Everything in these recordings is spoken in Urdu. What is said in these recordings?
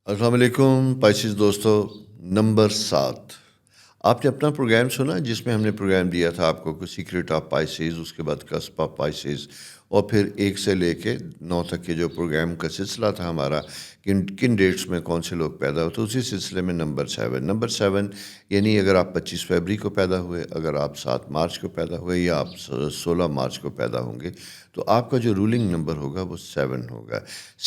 السلام علیکم پائسیز دوستو، نمبر 7 آپ نے اپنا پروگرام سنا جس میں ہم نے پروگرام دیا تھا آپ کو سیکرٹ آف پائسیز، اس کے بعد کسپ آف پائسیز، اور پھر 1 سے لے کے 9 تک کے جو پروگرام کا سلسلہ تھا ہمارا، کن ڈیٹس میں کون سے لوگ پیدا ہوتے، اسی سلسلے میں نمبر 7 یعنی اگر آپ 25 فروری کو پیدا ہوئے، اگر آپ 7 مارچ کو پیدا ہوئے یا آپ 16 مارچ کو پیدا ہوں گے تو آپ کا جو رولنگ نمبر ہوگا وہ 7 ہوگا۔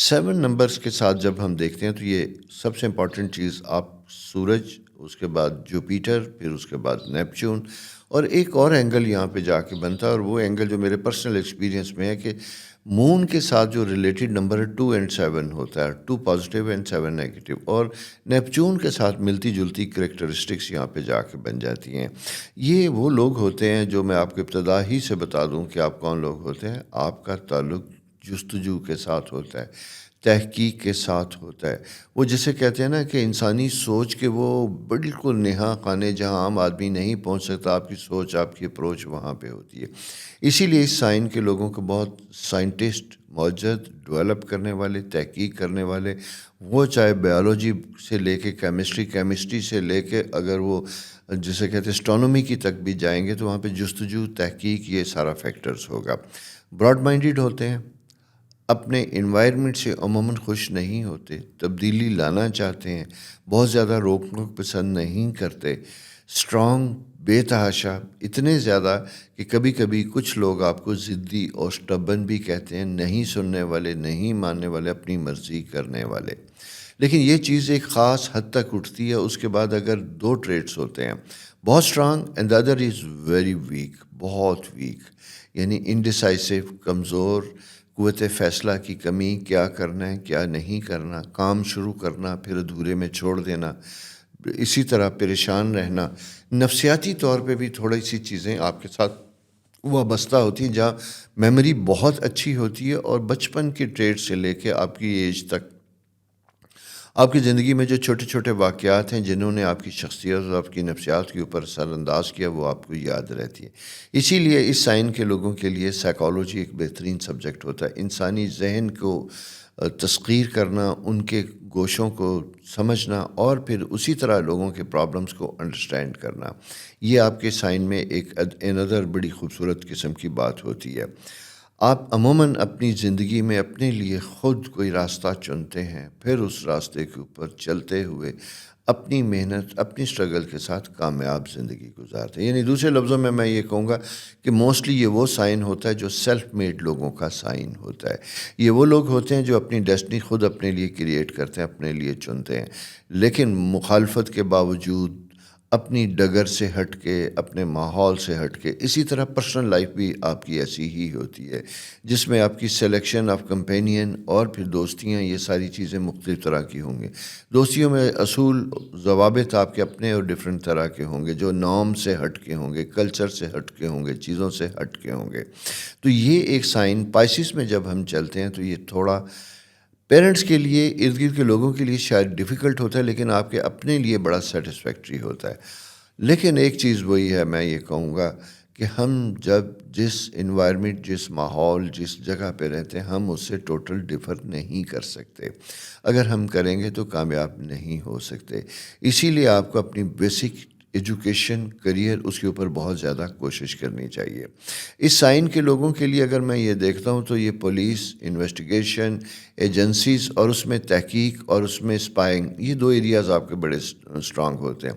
7 نمبرز کے ساتھ جب ہم دیکھتے ہیں تو یہ سب سے امپورٹنٹ چیز، آپ سورج، اس کے بعد جوپیٹر، پھر اس کے بعد نیپچون، اور ایک اور اینگل یہاں پہ جا کے بنتا ہے، اور وہ اینگل جو میرے پرسنل ایکسپیرینس میں ہے کہ مون کے ساتھ جو ریلیٹڈ نمبر ہے 2 and 7 ہوتا ہے، 2 پازیٹیو اینڈ 7 نیگیٹو، اور نیپچون کے ساتھ ملتی جلتی کریکٹرسٹکس یہاں پہ جا کے بن جاتی ہیں۔ یہ وہ لوگ ہوتے ہیں جو میں آپ کو ابتدا ہی سے بتا دوں کہ آپ کون لوگ ہوتے ہیں۔ آپ کا تعلق جستجو کے ساتھ ہوتا ہے، تحقیق کے ساتھ ہوتا ہے، وہ جسے کہتے ہیں نا کہ انسانی سوچ کے وہ بالکل نہا خانے جہاں عام آدمی نہیں پہنچ سکتا، آپ کی سوچ، آپ کی اپروچ وہاں پہ ہوتی ہے۔ اسی لیے اس سائن کے لوگوں کو بہت سائنٹسٹ، معجزت ڈیولپ کرنے والے، تحقیق کرنے والے، وہ چاہے بیالوجی سے لے کے کیمسٹری سے لے کے اگر وہ جسے کہتے ہیں اسٹرانومی کی تک بھی جائیں گے تو وہاں پہ جستجو، تحقیق، یہ سارا فیکٹرز ہوگا۔ براڈ مائنڈڈ ہوتے ہیں، اپنے انوائرمنٹ سے عموماً خوش نہیں ہوتے، تبدیلی لانا چاہتے ہیں، بہت زیادہ روک ٹوک پسند نہیں کرتے، اسٹرانگ، بے تحاشا، اتنے زیادہ کہ کبھی کبھی کچھ لوگ آپ کو ضدی اور سٹبن بھی کہتے ہیں، نہیں سننے والے، نہیں ماننے والے، اپنی مرضی کرنے والے۔ لیکن یہ چیز ایک خاص حد تک اٹھتی ہے، اس کے بعد اگر 2 ٹریٹس ہوتے ہیں، بہت strong and the other is very weak, بہت ویک، یعنی انڈیسائسو، کمزور، قوت فیصلہ کی کمی، کیا کرنا ہے کیا نہیں کرنا، کام شروع کرنا پھر ادھورے میں چھوڑ دینا، اسی طرح پریشان رہنا، نفسیاتی طور پہ بھی تھوڑی سی چیزیں آپ کے ساتھ وابستہ ہوتی ہیں، جہاں میموری بہت اچھی ہوتی ہے، اور بچپن کے ٹریٹ سے لے کے آپ کی ایج تک آپ کی زندگی میں جو چھوٹے چھوٹے واقعات ہیں جنہوں نے آپ کی شخصیت اور آپ کی نفسیات کے اوپر اثر انداز کیا، وہ آپ کو یاد رہتی ہے۔ اسی لیے اس سائن کے لوگوں کے لیے سائیکالوجی ایک بہترین سبجیکٹ ہوتا ہے، انسانی ذہن کو تسخیر کرنا، ان کے گوشوں کو سمجھنا، اور پھر اسی طرح لوگوں کے پرابلمس کو انڈرسٹینڈ کرنا، یہ آپ کے سائن میں ایک another بڑی خوبصورت قسم کی بات ہوتی ہے۔ آپ عموماً اپنی زندگی میں اپنے لیے خود کوئی راستہ چنتے ہیں، پھر اس راستے کے اوپر چلتے ہوئے اپنی محنت، اپنی سٹرگل کے ساتھ کامیاب زندگی گزارتے ہیں۔ یعنی دوسرے لفظوں میں یہ کہوں گا کہ موسٹلی یہ وہ سائن ہوتا ہے جو سیلف میڈ لوگوں کا سائن ہوتا ہے۔ یہ وہ لوگ ہوتے ہیں جو اپنی ڈیسٹنی خود اپنے لیے کریٹ کرتے ہیں، اپنے لیے چنتے ہیں، لیکن مخالفت کے باوجود اپنی ڈگر سے ہٹ کے، اپنے ماحول سے ہٹ کے، اسی طرح پرسنل لائف بھی آپ کی ایسی ہی ہوتی ہے جس میں آپ کی سلیکشن آف کمپینین اور پھر دوستیاں، یہ ساری چیزیں مختلف طرح کی ہوں گی۔ دوستیوں میں اصول، ضوابط آپ کے اپنے اور ڈفرینٹ طرح کے ہوں گے، جو نارم سے ہٹ کے ہوں گے، کلچر سے ہٹ کے ہوں گے، چیزوں سے ہٹ کے ہوں گے۔ تو یہ ایک سائن پائسس میں جب ہم چلتے ہیں تو یہ تھوڑا پیرنٹس کے لیے، ارد گرد کے لوگوں کے لیے شاید ڈیفیکلٹ ہوتا ہے، لیکن آپ کے اپنے لیے بڑا سیٹسفیکٹری ہوتا ہے۔ لیکن ایک چیز وہی ہے، میں یہ کہوں گا کہ ہم جب جس انوائرمنٹ، جس ماحول، جس جگہ پہ رہتے ہیں، ہم اس سے ٹوٹل ڈفر نہیں کر سکتے۔ اگر ہم کریں گے تو کامیاب نہیں ہو سکتے۔ اسی لیے آپ کو اپنی بیسک ایجوکیشن، کریئر، اس کے اوپر بہت زیادہ کوشش کرنی چاہیے۔ اس سائن کے لوگوں کے لیے اگر میں یہ دیکھتا ہوں تو یہ پولیس، انویسٹیگیشن ایجنسیز، اور اس میں تحقیق اور اس میں اسپائنگ، یہ 2 ایریاز آپ کے بڑے اسٹرانگ ہوتے ہیں۔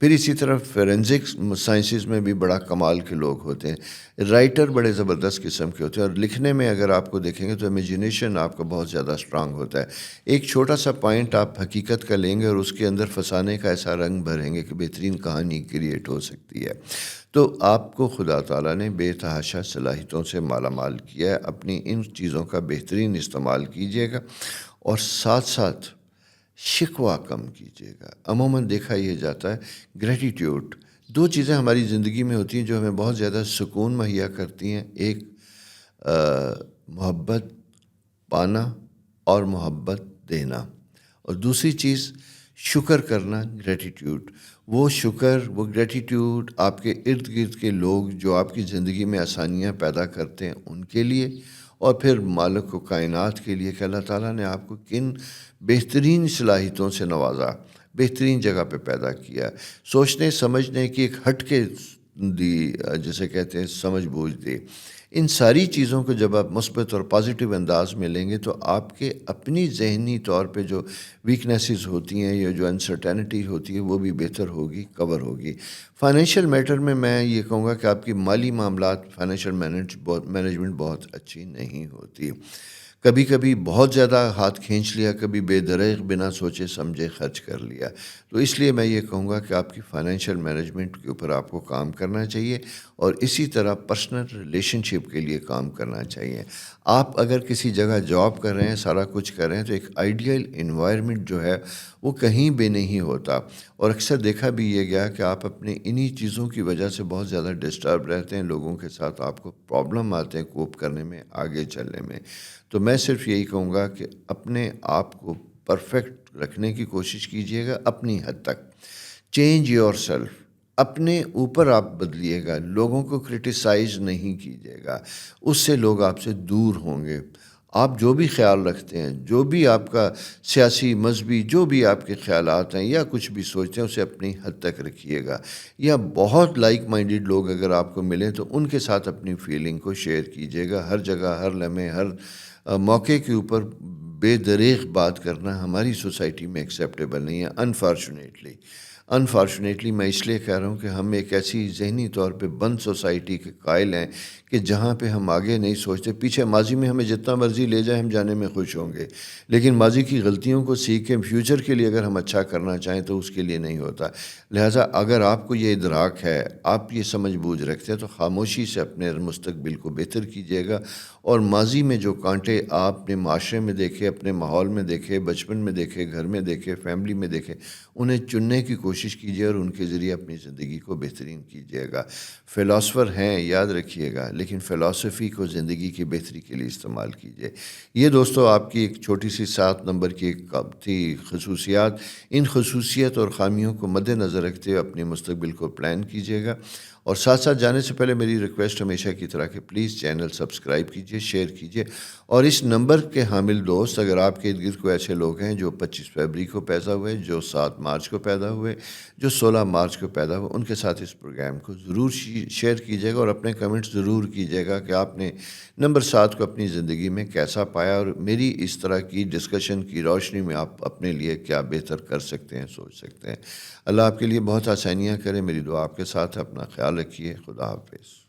پھر اسی طرح فورینزکس سائنسز میں بھی بڑا کمال کے لوگ ہوتے ہیں، رائٹر بڑے زبردست قسم کے ہوتے ہیں، اور لکھنے میں اگر آپ کو دیکھیں گے تو امیجنیشن آپ کا بہت زیادہ اسٹرانگ ہوتا ہے۔ ایک چھوٹا سا پوائنٹ آپ حقیقت کا لیں گے اور اس کے اندر فسانے کا ایسا رنگ بھریں گے کہ بہترین کہانی کریٹ ہو سکتی ہے۔ تو آپ کو خدا تعالیٰ نے بے تحاشا صلاحیتوں سے مالا مال کیا ہے، اپنی ان چیزوں کا بہترین استعمال کیجیے گا، اور ساتھ ساتھ شکوہ کم کیجیے گا۔ عموماً دیکھا یہ جاتا ہے گریٹیٹیوڈ، 2 چیزیں ہماری زندگی میں ہوتی ہیں جو ہمیں بہت زیادہ سکون مہیا کرتی ہیں، ایک محبت پانا اور محبت دینا، اور دوسری چیز شکر کرنا، گریٹیٹیوڈ۔ وہ شکر، وہ گریٹیٹیوڈ آپ کے ارد گرد کے لوگ جو آپ کی زندگی میں آسانیاں پیدا کرتے ہیں ان کے لیے، اور پھر مالک و کائنات کے لیے کہ اللہ تعالیٰ نے آپ کو کن بہترین صلاحیتوں سے نوازا، بہترین جگہ پہ پیدا کیا، سوچنے سمجھنے کی ایک ہٹ کے دی، جسے کہتے ہیں سمجھ بوجھ دی۔ ان ساری چیزوں کو جب آپ مثبت اور پازیٹیو انداز میں لیں گے تو آپ کے اپنی ذہنی طور پہ جو ویکنیسز ہوتی ہیں یا جو انسرٹینٹی ہوتی ہے وہ بھی بہتر ہوگی، کور ہوگی۔ فائنینشیل میٹر میں یہ کہوں گا کہ آپ کی مالی معاملات، فائنینشیل مینجمنٹ بہت اچھی نہیں ہوتی۔ کبھی کبھی بہت زیادہ ہاتھ کھینچ لیا، کبھی بے دریغ بنا سوچے سمجھے خرچ کر لیا۔ تو اس لیے میں یہ کہوں گا کہ آپ کی فائنینشیل مینجمنٹ کے اوپر آپ کو کام کرنا چاہیے، اور اسی طرح پرسنل ریلیشن شپ کے لیے کام کرنا چاہیے۔ آپ اگر کسی جگہ جاب کر رہے ہیں، سارا کچھ کر رہے ہیں، تو ایک آئیڈیل انوائرمنٹ جو ہے وہ کہیں بھی نہیں ہوتا، اور اکثر دیکھا بھی یہ گیا کہ آپ اپنے انہی چیزوں کی وجہ سے بہت زیادہ ڈسٹرب رہتے ہیں، لوگوں کے ساتھ آپ کو پرابلم آتے ہیں کوپ کرنے میں، آگے چلنے میں۔ تو میں صرف یہی کہوں گا کہ اپنے آپ کو پرفیکٹ رکھنے کی کوشش کیجیے گا اپنی حد تک۔ چینج یور سیلف، اپنے اوپر آپ بدلیے گا، لوگوں کو کرٹیسائز نہیں کیجیے گا، اس سے لوگ آپ سے دور ہوں گے۔ آپ جو بھی خیال رکھتے ہیں، جو بھی آپ کا سیاسی، مذہبی، جو بھی آپ کے خیالات ہیں یا کچھ بھی سوچتے ہیں، اسے اپنی حد تک رکھیے گا۔ یا بہت لائک مائنڈیڈ لوگ اگر آپ کو ملیں تو ان کے ساتھ اپنی فیلنگ کو شیئر کیجیے گا۔ ہر جگہ، ہر لمحے، ہر موقع کے اوپر بے دریغ بات کرنا ہماری سوسائٹی میں ایکسیپٹیبل نہیں ہے، انفارچونیٹلی میں اس لیے کہہ رہا ہوں کہ ہم ایک ایسی ذہنی طور پہ بند سوسائٹی کے قائل ہیں کہ جہاں پہ ہم آگے نہیں سوچتے، پیچھے ماضی میں ہمیں جتنا مرضی لے جائیں ہم جانے میں خوش ہوں گے، لیکن ماضی کی غلطیوں کو سیکھ کے فیوچر کے لیے اگر ہم اچھا کرنا چاہیں تو اس کے لیے نہیں ہوتا۔ لہٰذا اگر آپ کو یہ ادراک ہے، آپ یہ سمجھ بوجھ رکھتے ہیں، تو خاموشی سے اپنے مستقبل کو بہتر کیجیے گا، اور ماضی میں جو کانٹے آپ نے معاشرے میں دیکھے، اپنے ماحول میں دیکھے، بچپن میں دیکھے، گھر میں دیکھے، فیملی میں دیکھے، انہیں چننے کی کوشش کیجیے اور ان کے ذریعے اپنی زندگی کو بہترین کیجیے گا۔ فلاسفر ہیں، یاد رکھیے گا، لیکن فلسفی کو زندگی کی بہتری کے لیے استعمال کیجیے۔ یہ دوستو آپ کی ایک چھوٹی سی 7 نمبر کی ایک تھی خصوصیات۔ ان خصوصیت اور خامیوں کو مد نظر رکھتے ہوئے اپنے مستقبل کو پلان کیجیے گا، اور ساتھ ساتھ جانے سے پہلے میری ریکویسٹ ہمیشہ کی طرح کہ پلیز چینل سبسکرائب کیجیے، شیئر کیجیے، اور اس نمبر کے حامل دوست اگر آپ کے ارد گرد کوئی ایسے لوگ ہیں جو 25 فروری کو پیدا ہوئے، جو 7 مارچ کو پیدا ہوئے، جو 16 مارچ کو پیدا ہوئے، ان کے ساتھ اس پروگرام کو ضرور شیئر کیجیے گا، اور اپنے کمنٹ ضرور کیجیے گا کہ آپ نے نمبر 7 کو اپنی زندگی میں کیسا پایا، اور میری اس طرح کی ڈسکشن کی روشنی میں آپ اپنے لیے کیا بہتر کر سکتے ہیں، سوچ سکتے ہیں۔ اللہ آپ کے لیے بہت آسانیاں کرے، میری دعا آپ کے ساتھ ہے۔ اپنا خیال رکھیے، خدا حافظ۔